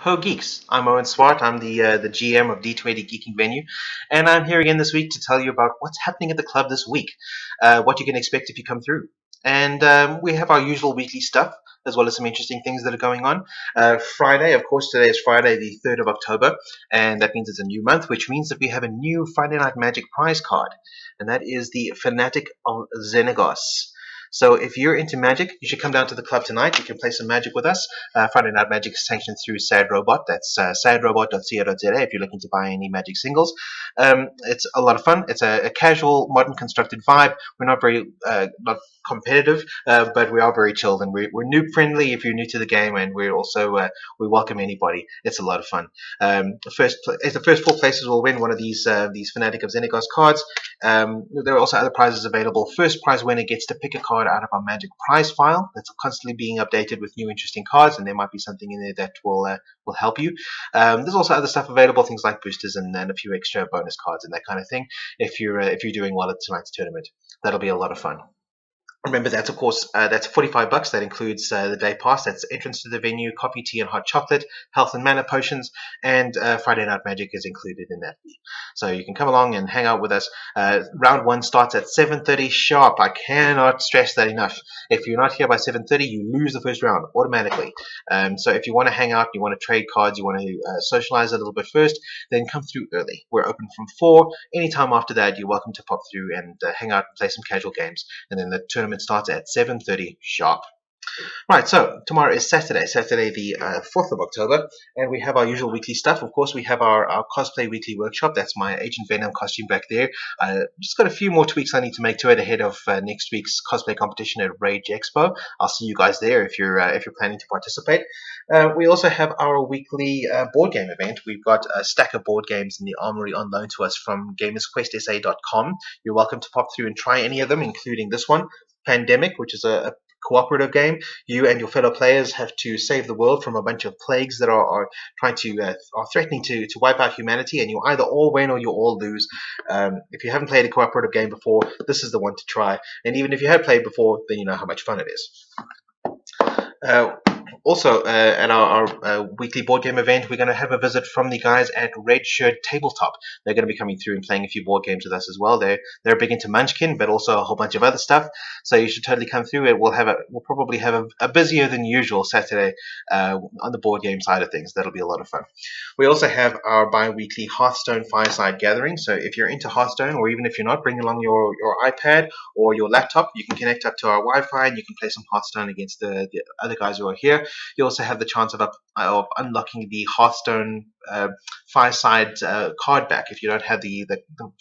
Ho Geeks. I'm Owen Swart. I'm the GM of DeeTwenty Geeking Venue, and I'm here again this week to tell you about what's happening at the club this week, what you can expect if you come through. And we have our usual weekly stuff, as well as some interesting things that are going on. Friday, of course, today is Friday, the 3rd of October, and that means it's a new month, which means that we have a new Friday Night Magic prize card, and that is the Fanatic of Xenagos. So if you're into magic, you should come down to the club tonight. You can play some magic with us. Friday Night Magic is sanctioned through Sad Robot. That's sadrobot.co.za if you're looking to buy any magic singles. It's a lot of fun. It's a casual, modern, constructed vibe. We're not very not competitive, but we are very chilled, and we're noob friendly if you're new to the game, and we're also we welcome anybody. It's a lot of fun. The first four places will win one of these Fanatic of Xenagos cards. There are also other prizes available. First prize winner gets to pick a card out of our Magic prize file that's constantly being updated with new interesting cards, and there might be something in there that will help you. There's also other stuff available, things like boosters and a few extra bonus cards and that kind of thing. If you're doing well at tonight's tournament, that'll be a lot of fun. Remember, that's of course that's $45. That includes the day pass. That's entrance to the venue, coffee, tea, and hot chocolate, health and mana potions, and Friday Night Magic is included in that fee. So you can come along and hang out with us. Round one starts at 7:30 sharp. I cannot stress that enough. If you're not here by 7:30, you lose the first round automatically. So if you want to hang out, you want to trade cards, you want to socialize a little bit first, then come through early. We're open from 4. Anytime after that, you're welcome to pop through and hang out and play some casual games. And then the tournament starts at 7:30 sharp. Right, so tomorrow is Saturday the 4th of October, and we have our usual weekly stuff. Of course, we have our cosplay weekly workshop. That's my Agent Venom costume back there. Just got a few more tweaks I need to make to it ahead of next week's cosplay competition at Rage Expo. I'll see you guys there if you're planning to participate. We also have our weekly board game event. We've got a stack of board games in the armory on loan to us from gamersquestsa.com. You're welcome to pop through and try any of them, including this one, Pandemic, which is a cooperative game. You and your fellow players have to save the world from a bunch of plagues that are trying to are threatening to wipe out humanity, and you either all win or you all lose. If you haven't played a cooperative game before, this is the one to try. And even if you have played before, then you know how much fun it is. Also, at our weekly board game event, we're going to have a visit from the guys at Red Shirt Tabletop. They're going to be coming through and playing a few board games with us as well. They're big into Munchkin, but also a whole bunch of other stuff. So you should totally come through. We'll probably have a busier than usual Saturday on the board game side of things. That'll be a lot of fun. We also have our bi-weekly Hearthstone Fireside gathering. So if you're into Hearthstone, or even if you're not, bring along your iPad or your laptop. You can connect up to our Wi-Fi and you can play some Hearthstone against the other guys who are here. You also have the chance of unlocking the Hearthstone Fireside card back. If you don't have the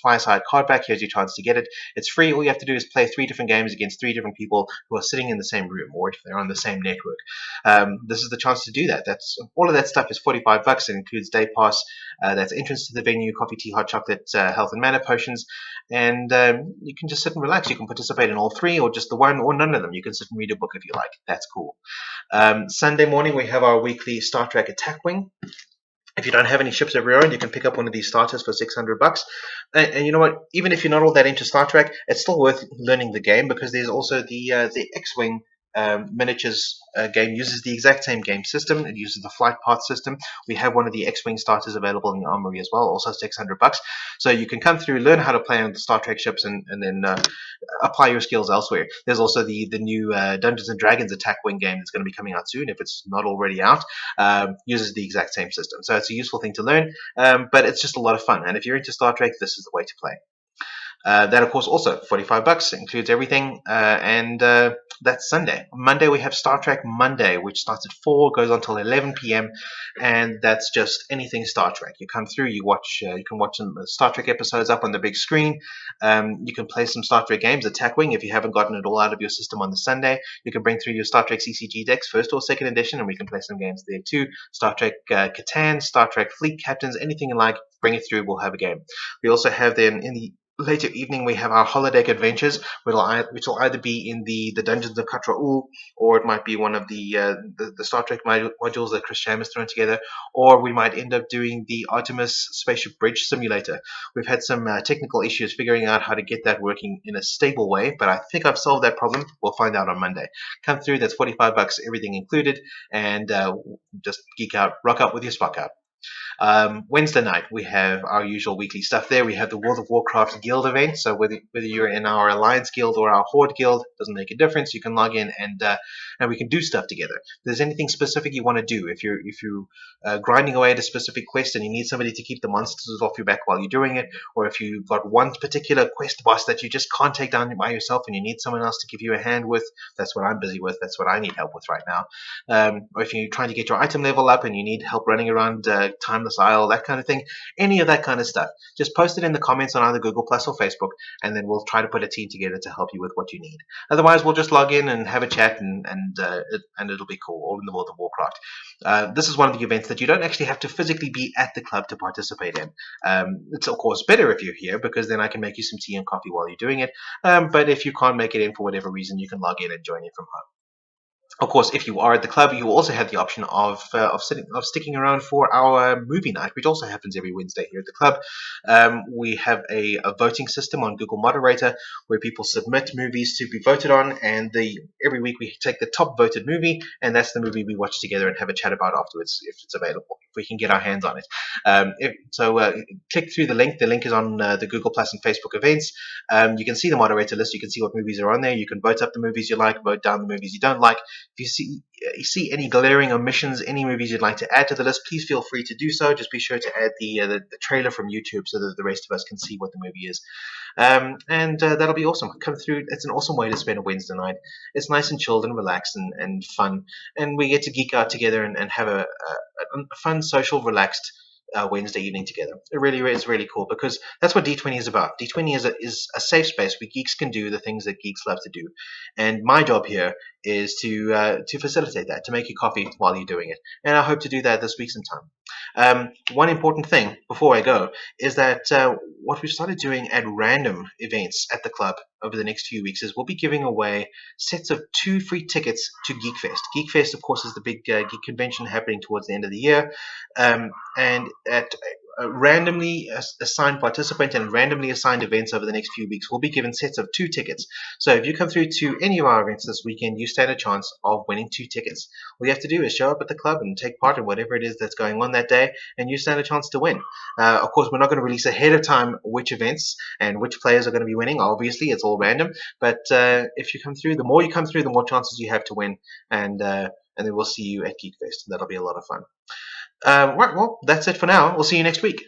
Fireside card back, here's your chance to get it. It's free. All you have to do is play 3 different games against 3 different people who are sitting in the same room, or if they're on the same network. This is the chance to do that. That's all of that stuff is $45. It includes day pass. That's entrance to the venue, coffee, tea, hot chocolate, health and mana potions, and you can just sit and relax. You can participate in all 3, or just the one, or none of them. You can sit and read a book if you like. That's cool. Sunday morning, we have our weekly Star Trek Attack Wing. If you don't have any ships of your own, you can pick up one of these starters for $600. And you know what? Even if you're not all that into Star Trek, it's still worth learning the game, because there's also the X-Wing miniatures game. Uses the exact same game system. It uses the flight path system. We have one of the X-Wing starters available in the armory as well, also $600. So you can come through, learn how to play on the Star Trek ships, and then apply your skills elsewhere. There's also the new Dungeons and Dragons Attack Wing game that's going to be coming out soon, if it's not already out. Uses the exact same system. So it's a useful thing to learn, but it's just a lot of fun. And if you're into Star Trek, this is the way to play. That, of course, also $45, includes everything, and that's Sunday. Monday, we have Star Trek Monday, which starts at 4, goes until 11 p.m., and that's just anything Star Trek. You come through, you can watch some Star Trek episodes up on the big screen. You can play some Star Trek games, Attack Wing, if you haven't gotten it all out of your system on the Sunday. You can bring through your Star Trek CCG decks, first or second edition, and we can play some games there too. Star Trek Catan, Star Trek Fleet Captains, anything you like, bring it through, we'll have a game. We also have then in the later evening, we have our holodeck adventures, which will either be in the Dungeons of Katraul, or it might be one of the Star Trek modules that Chris Cham has thrown together, or we might end up doing the Artemis Spaceship Bridge Simulator. We've had some technical issues figuring out how to get that working in a stable way, but I think I've solved that problem. We'll find out on Monday. Come through, that's $45, everything included, and just geek out, rock out with your Spock out. Wednesday night, we have our usual weekly stuff there. We have the World of Warcraft Guild event. So whether you're in our Alliance Guild or our Horde Guild, doesn't make a difference. You can log in and we can do stuff together. If there's anything specific you want to do, if you're grinding away at a specific quest and you need somebody to keep the monsters off your back while you're doing it, or if you've got one particular quest boss that you just can't take down by yourself and you need someone else to give you a hand with, that's what I'm busy with. That's what I need help with right now. Or if you're trying to get your item level up and you need help running around Timeless Isle, that kind of thing, any of that kind of stuff, just post it in the comments on either Google Plus or Facebook, and then we'll try to put a team together to help you with what you need. Otherwise, we'll just log in and have a chat, and it'll be cool, all in the World of Warcraft. This is one of the events that you don't actually have to physically be at the club to participate in. It's of course better if you're here, because then I can make you some tea and coffee while you're doing it. But if you can't make it in for whatever reason, you can log in and join it from home. Of course, if you are at the club, you also have the option of sticking around for our movie night, which also happens every Wednesday here at the club. We have a voting system on Google Moderator where people submit movies to be voted on, and every week we take the top voted movie, and that's the movie we watch together and have a chat about afterwards if it's available, if we can get our hands on it. Click through the link. The link is on the Google Plus and Facebook events. You can see the moderator list. You can see what movies are on there. You can vote up the movies you like, vote down the movies you don't like. If you see any glaring omissions, any movies you'd like to add to the list, please feel free to do so. Just be sure to add the trailer from YouTube so that the rest of us can see what the movie is. That'll be awesome. Come through. It's an awesome way to spend a Wednesday night. It's nice and chilled and relaxed and fun. And we get to geek out together and have a fun, social, relaxed Wednesday evening together. It really is really cool, because that's what D20 is about. D20 is a safe space where geeks can do the things that geeks love to do, and my job here is to facilitate that, to make you coffee while you're doing it, and I hope to do that this week sometime. One important thing before I go is that what we've started doing at random events at the club over the next few weeks is we'll be giving away sets of 2 free tickets to GeekFest. GeekFest, of course, is the big geek convention happening towards the end of the year, and at randomly assigned participant and randomly assigned events over the next few weeks, we'll be given sets of 2 tickets. So if you come through to any of our events this weekend, you stand a chance of winning 2 tickets. All you have to do is show up at the club and take part in whatever it is that's going on that day, and you stand a chance to win. Of course, we're not going to release ahead of time which events and which players are going to be winning. Obviously, it's all random, but if you come through, the more you come through, the more chances you have to win, and then we'll see you at GeekFest. That'll be a lot of fun. Right, well, that's it for now. We'll see you next week.